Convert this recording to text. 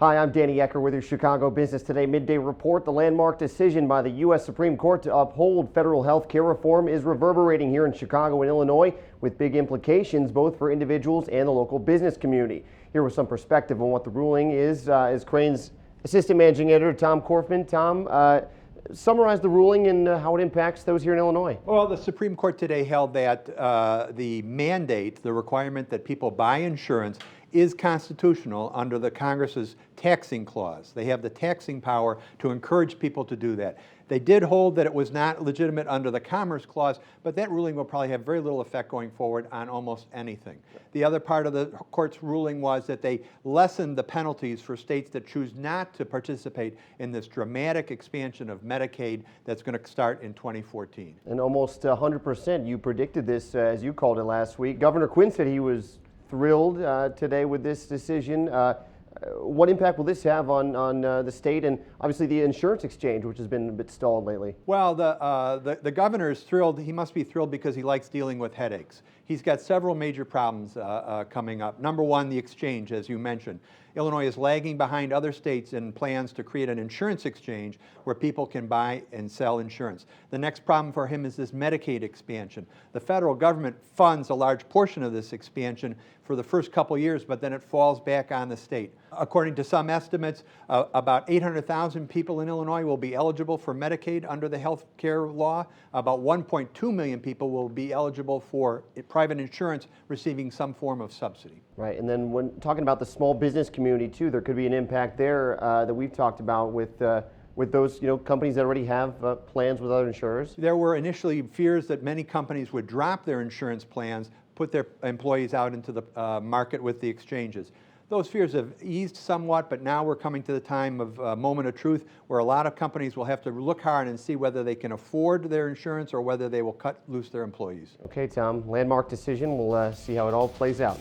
Hi, I'm Danny Ecker with your Chicago Business Today Midday Report. The landmark decision by the U.S. Supreme Court to uphold federal health care reform is reverberating here in Chicago and Illinois, with big implications both for individuals and the local business community. Here with some perspective on what the ruling is Crain's Assistant Managing Editor Tom Korfman. Tom, summarize the ruling and how it impacts those here in Illinois. Well, the Supreme Court today held that the mandate, the requirement that people buy insurance, is constitutional under the Congress's taxing clause. They have the taxing power to encourage people to do that. They did hold that it was not legitimate under the Commerce Clause, but that ruling will probably have very little effect going forward on almost anything. The other part of the court's ruling was that they lessened the penalties for states that choose not to participate in this dramatic expansion of Medicaid that's going to start in 2014. And almost 100%, you predicted this as you called it last week. Governor Quinn said he was thrilled today with this decision. What impact will this have on the state and obviously the insurance exchange, which has been a bit stalled lately? Well, the governor is thrilled. He must be thrilled because he likes dealing with headaches. He's got several major problems coming up. Number one, the exchange, as you mentioned. Illinois is lagging behind other states in plans to create an insurance exchange where people can buy and sell insurance. The next problem for him is this Medicaid expansion. The federal government funds a large portion of this expansion for the first couple years, but then it falls back on the state. According to some estimates, about 800,000 people in Illinois will be eligible for Medicaid under the health care law. About 1.2 million people will be eligible for private insurance receiving some form of subsidy. Right, and then when talking about the small business community too, there could be an impact there that we've talked about with those companies that already have plans with other insurers. There were initially fears that many companies would drop their insurance plans, put their employees out into the market with the exchanges. Those fears have eased somewhat, but now we're coming to the time of moment of truth where a lot of companies will have to look hard and see whether they can afford their insurance or whether they will cut loose their employees. Okay, Tom, landmark decision. We'll see how it all plays out.